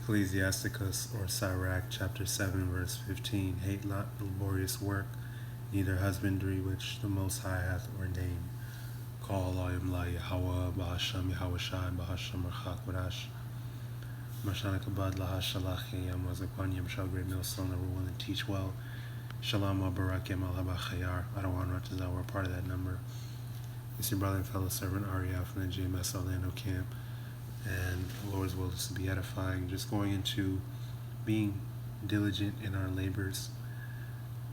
Ecclesiasticus or Sirach chapter 7 verse 15, hate not laborious work, neither husbandry which the Most High hath ordained. HALALYAM YAHAWAH BAHASHAM YAHAWASHI and BAHASHAM QADASH. LaHashalach Wazakwan shall great millstone that rule and teach well. Shalom Barak Yamal Habachayar. I don't want to know we're part of that number. It's your brother and fellow servant Ariel from the GMS Orlando camp. And the Lord's will is to be edifying, just going into being diligent in our labors.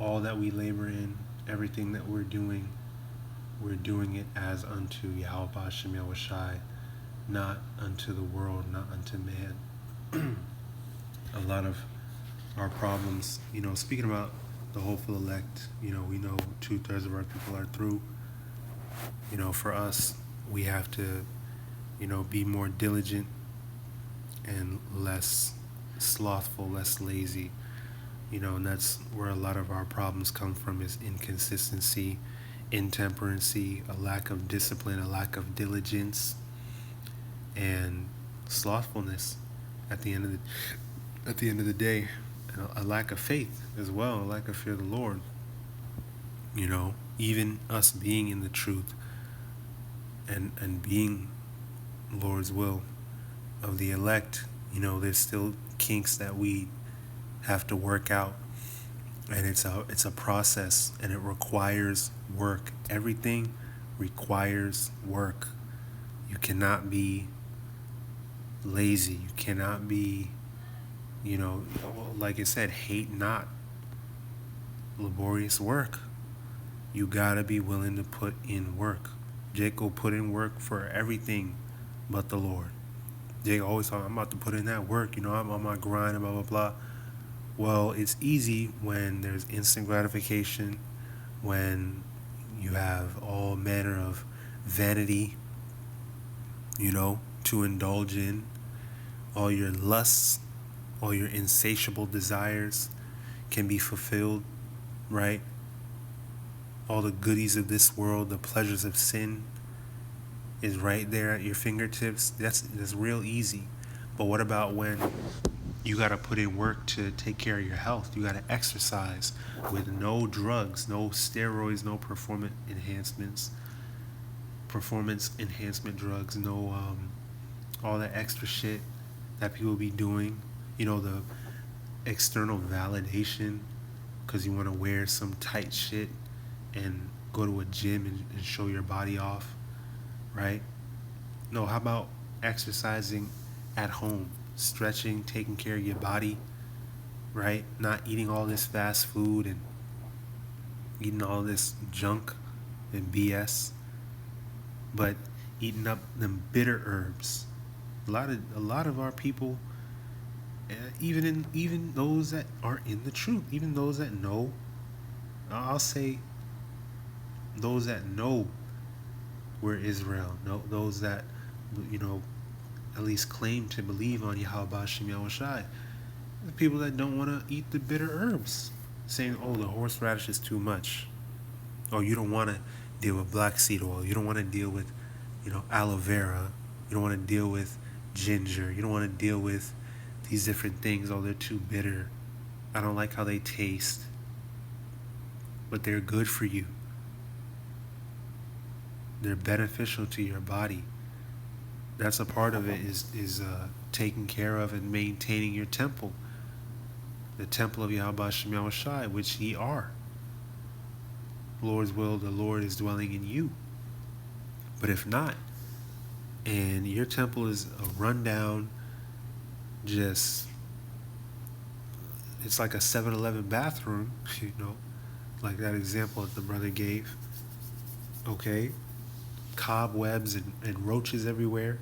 All that we labor in, everything that we're doing it as unto YAHAWASHI YAHAWASHI, not unto the world, not unto man. A lot of our problems, speaking about the hopeful elect, we know 2/3 of our people are through. For us, we have to be more diligent and less slothful, less lazy, and that's where a lot of our problems come from, is inconsistency, intemperancy, a lack of discipline, a lack of diligence, and slothfulness at the end of the day, and a lack of faith as well, a lack of fear of the Lord. Even us being in the truth and being Lord's will of the elect, there's still kinks that we have to work out, and it's a process, and it requires work. Everything requires work. You cannot be lazy. You cannot be, like I said, hate not laborious work. You gotta be willing to put in work. Jacob put in work for everything but the Lord. Jacob always thought, I'm about to put in that work, I'm on my grind, blah, blah, blah. Well, it's easy when there's instant gratification, when you have all manner of vanity, to indulge in. All your lusts, all your insatiable desires can be fulfilled, right? All the goodies of this world, the pleasures of sin is right there at your fingertips. That's real easy. But what about when you got to put in work to take care of your health? You got to exercise with no drugs, no steroids, no performance enhancement drugs, no all that extra shit that people be doing, the external validation because you want to wear some tight shit and go to a gym and show your body off, right? No, how about exercising at home, stretching, taking care of your body, right? Not eating all this fast food and eating all this junk and BS, but eating up them bitter herbs. A lot of our people, even those that are in the truth, even those that know, I'll say those that know we're Israel, those that at least claim to believe on YAHAWASHI YAHAWASHI, the people that don't want to eat the bitter herbs, saying, oh, the horseradish is too much, or you don't want to deal with black seed oil, you don't want to deal with aloe vera, you don't want to deal with ginger, you don't want to deal with these different things. Oh, they're too bitter, I don't like how they taste, but they're good for you. They're beneficial to your body. That's a part of it, is taking care of and maintaining your temple, the temple of YAHAWASHI YAHAWASHI, which ye are. Lord's will, the Lord is dwelling in you. But if not, and your temple is a rundown, it's like a 7-Eleven bathroom, like that example that the brother gave, okay? Cobwebs and roaches everywhere.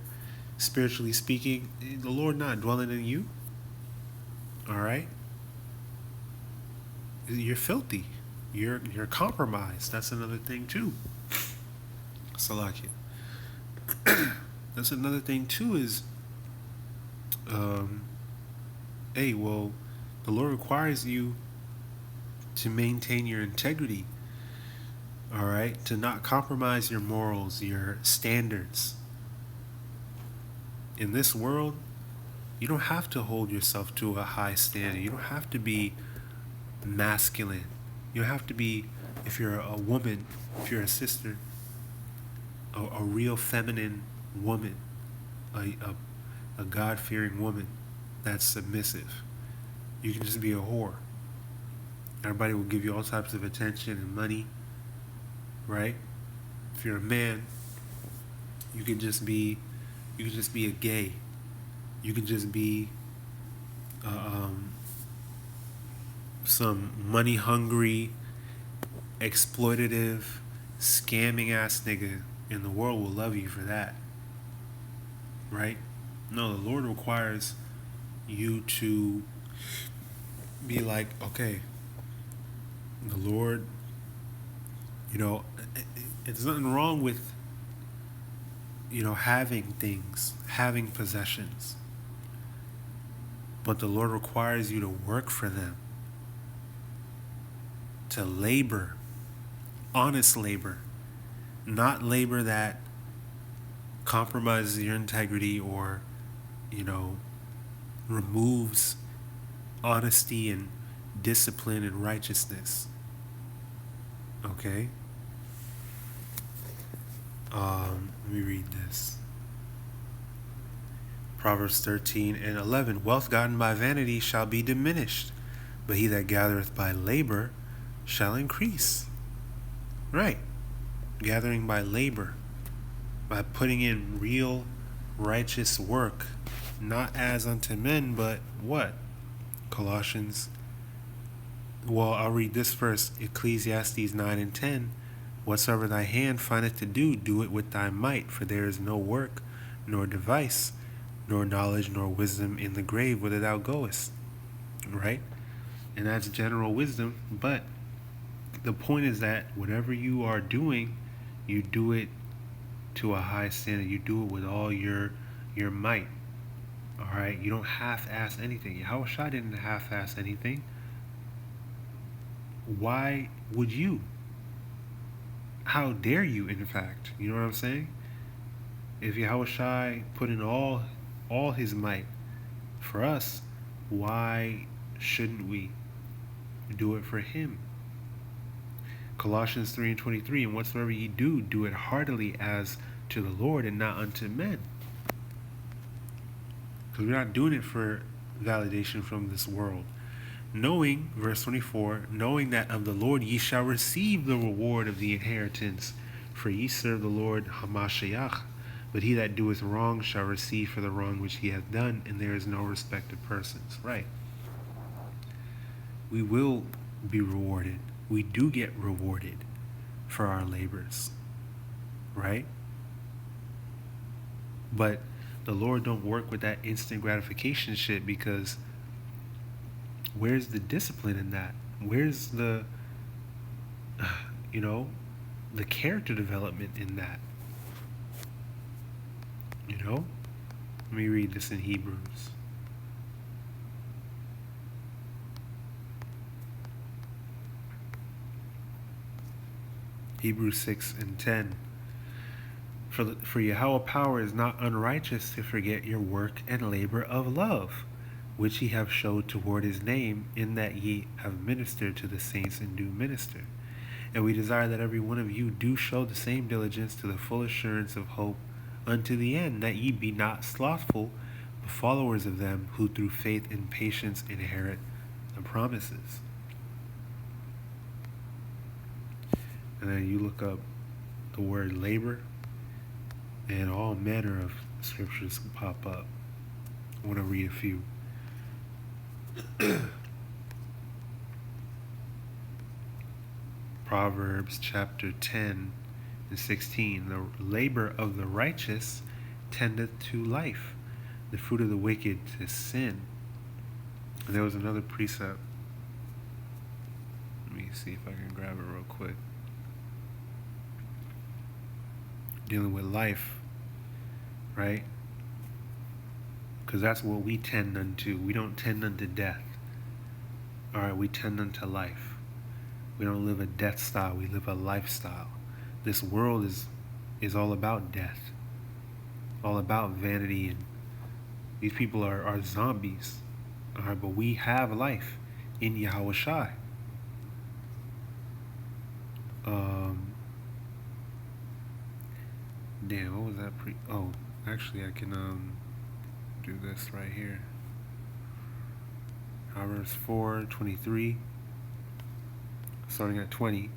Spiritually speaking, the Lord not dwelling in you. All right? You're filthy. You're compromised. That's another thing too. Salakia. That's another thing too, is the Lord requires you to maintain your integrity. All right, to not compromise your morals, your standards. In this world, You don't have to hold yourself to a high standard. You don't have to be masculine. You don't have to be, if you're a woman, if you're a sister, a real feminine woman, a God-fearing woman that's submissive. You can just be a whore. Everybody will give you all types of attention and money, right? If you're a man, you can just be a gay. You can just be some money-hungry, exploitative, scamming-ass nigga, and the world will love you for that, right? No, the Lord requires you to be like, okay, the Lord, it's nothing wrong with, having things, having possessions. But the Lord requires you to work for them, to labor, honest labor, not labor that compromises your integrity or, removes honesty and discipline and righteousness. Okay? Let me read this. Proverbs 13:11. Wealth gotten by vanity shall be diminished, but he that gathereth by labor shall increase. Right. Gathering by labor, by putting in real righteous work, not as unto men, but what? Colossians. Well, I'll read this first. Ecclesiastes 9:10. Whatsoever thy hand findeth to do, do it with thy might, for there is no work, nor device, nor knowledge, nor wisdom in the grave whither thou goest. Right? And that's general wisdom, but the point is that whatever you are doing, you do it to a high standard. You do it with all your might. Alright? You don't half-ass anything. YAHAWASHI didn't half-ass anything. Why would you? How dare you, in fact? You know what I'm saying? If YAHAWASHI put in all his might for us, why shouldn't we do it for him? Colossians 3:23, and whatsoever ye do, do it heartily as to the Lord and not unto men. Because we're not doing it for validation from this world. Knowing, verse 24, knowing that of the Lord ye shall receive the reward of the inheritance, for ye serve the Lord MASHAYACH. But he that doeth wrong shall receive for the wrong which he hath done, and there is no respect of persons. Right. We will be rewarded. We do get rewarded for our labors. Right? But the Lord don't work with that instant gratification shit, because where's the discipline in that? Where's the character development in that? Let me read this in Hebrews. Hebrews 6:10. For Yahweh power is not unrighteous to forget your work and labor of love, which ye have showed toward his name, in that ye have ministered to the saints and do minister. And we desire that every one of you do show the same diligence to the full assurance of hope unto the end, that ye be not slothful, but followers of them who through faith and patience inherit the promises. And then you look up the word labor, and all manner of scriptures pop up. I want to read a few. Proverbs chapter 10 and 16. The labor of the righteous tendeth to life, the fruit of the wicked to sin. And there was another precept. Let me see if I can grab it real quick. Dealing with life, right? Because that's what we tend unto. We don't tend unto death. Alright, we tend unto life. We don't live a death style, we live a lifestyle. This world is all about death. All about vanity and These people are zombies. All right, but we have life in YAHAWASHI. Damn, what was that oh, actually I can do this right here. Proverbs 4:23, starting at 20.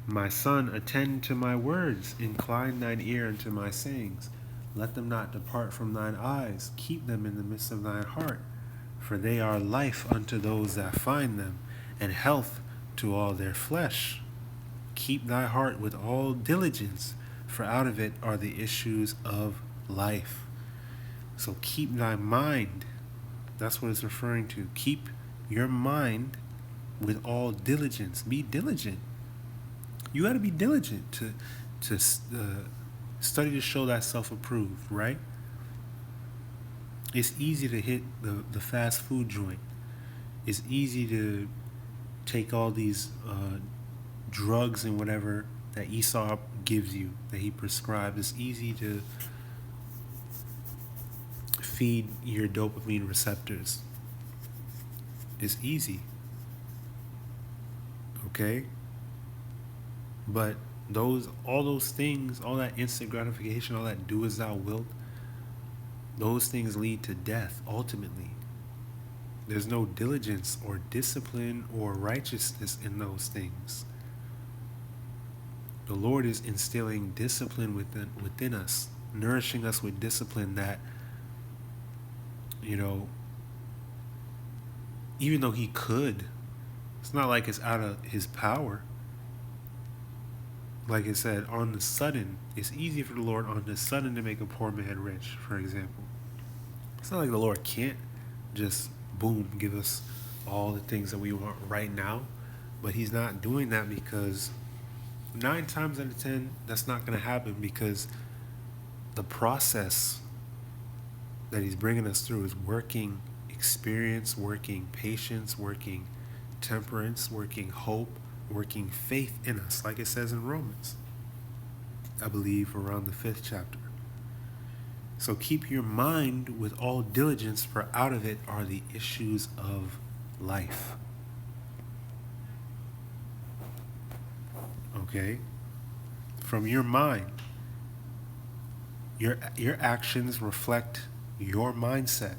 My son, attend to my words, incline thine ear unto my sayings. Let them not depart from thine eyes, keep them in the midst of thine heart, for they are life unto those that find them, and health to all their flesh. Keep thy heart with all diligence, for out of it are the issues of life. So keep thy mind. That's what it's referring to. Keep your mind with all diligence. Be diligent. You got to be diligent to study to show thyself approved, right? It's easy to hit the fast food joint. It's easy to take all these drugs and whatever that Esau gives you, that he prescribes. It's easy to feed your dopamine receptors. It's easy. Okay? But all those things, all that instant gratification, all that do as thou wilt, those things lead to death ultimately. There's no diligence or discipline or righteousness in those things. The Lord is instilling discipline within us, nourishing us with discipline that, even though he could, it's not like it's out of his power. Like it said, on the sudden, it's easy for the Lord on the sudden to make a poor man rich, for example. It's not like the Lord can't just, boom, give us all the things that we want right now. But he's not doing that because 9 times out of 10, that's not going to happen, because the process that he's bringing us through is working experience, working patience, working temperance, working hope, working faith in us, like it says in Romans, I believe around the 5th chapter. So keep your mind with all diligence, for out of it are the issues of life. Okay? From your mind, your actions reflect your mindset.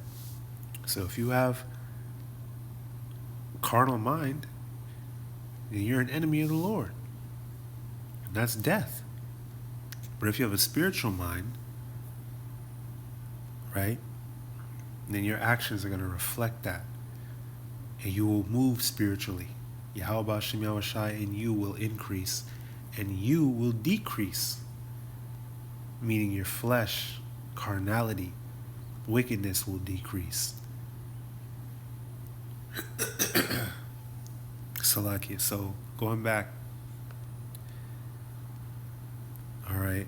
So if you have a carnal mind, then you're an enemy of the Lord. And that's death. But if you have a spiritual mind, right, then your actions are going to reflect that. And you will move spiritually. YAHAWASHI YAHAWASHI, and you will increase, and you will decrease. Meaning your flesh, carnality, wickedness will decrease. Salakia. So going back. All right.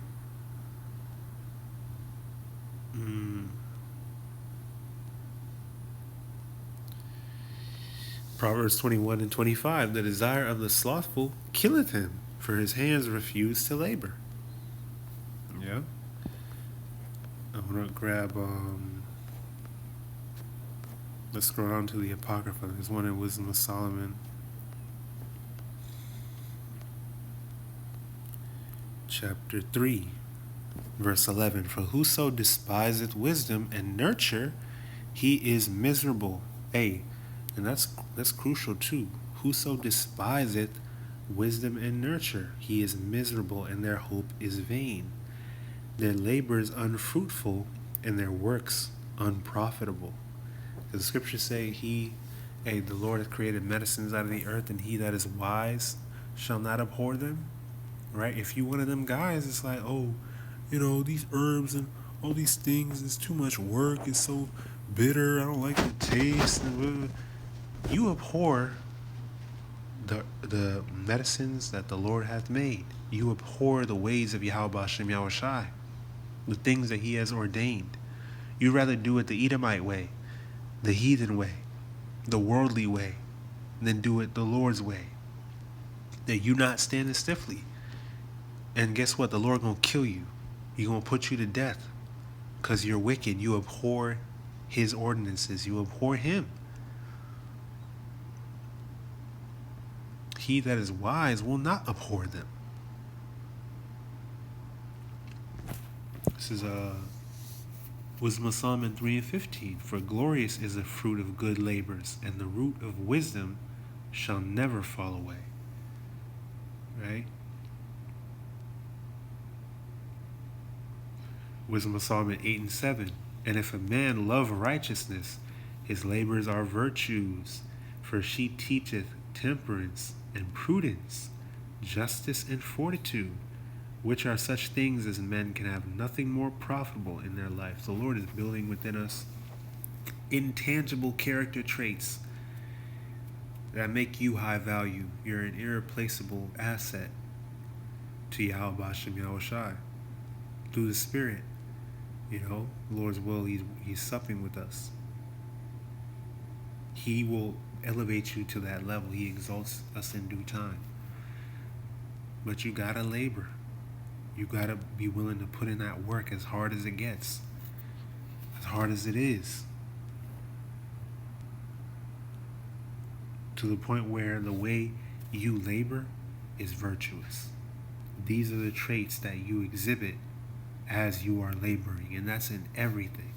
Proverbs 21:25. The desire of the slothful killeth him, for his hands refuse to labor. Yeah. I'm gonna grab let's scroll down to the Apocrypha. There's one in Wisdom of Solomon. Chapter 3, verse 11. For whoso despiseth wisdom and nurture, he is miserable. Hey, and that's crucial too. Whoso despiseth wisdom and nurture, he is miserable, and their hope is vain. Their labor is unfruitful, and their works unprofitable. The scriptures say the Lord hath created medicines out of the earth, and he that is wise shall not abhor them. Right? If you one of them guys, it's like, these herbs and all these things, it's too much work, it's so bitter, I don't like the taste. You abhor the medicines that the Lord hath made. You abhor the ways of YAHAWASHI YAHAWASHI, the things that he has ordained. You'd rather do it the Edomite way, the heathen way, the worldly way, than do it the Lord's way. That you not standing stiffly. And guess what? The Lord gonna kill you. He gonna put you to death because you're wicked. You abhor His ordinances, you abhor him. He that is wise will not abhor them. This is Wisdom of Solomon 3:15. For glorious is the fruit of good labors, and the root of wisdom shall never fall away. Right? Wisdom of Solomon 8:7. And if a man love righteousness, his labors are virtues, for she teacheth temperance and prudence, justice and fortitude, which are such things as men can have nothing more profitable in their life. The Lord is building within us intangible character traits that make you high value. You're an irreplaceable asset to YAHAWAH, BAHASHAM, YAHAWASHI through the Spirit. You know, the Lord's will, he's supping with us. He will elevate you to that level. He exalts us in due time. But you gotta labor. You gotta be willing to put in that work as hard as it gets, as hard as it is, to the point where the way you labor is virtuous. These are the traits that you exhibit as you are laboring, and that's in everything.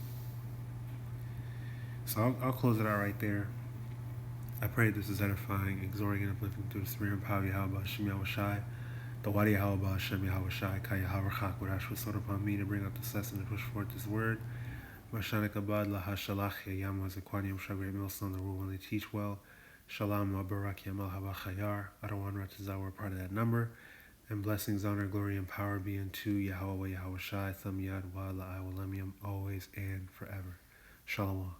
So I'll close it out right there. I pray this is edifying, exhorting, and uplifting through the spirit and power of YAHAWAH, BAHASHAM, YAHAWASHI. The YAHAWAH, BAHASHAM, YAHAWASHI, YAHAWAH, QADASH was sort upon me to bring out this lesson and push forth this word. HALALYAM was a QADASH shall great millstone, the rule when they teach well. Shalom, RAWCHAA. I don't want to we're part of that number. And blessings, honor, glory, and power be unto YAHAWAH, YAHAWASHI, Thumb Yad, Wa, LAHAWAH, always and forever. Shalom.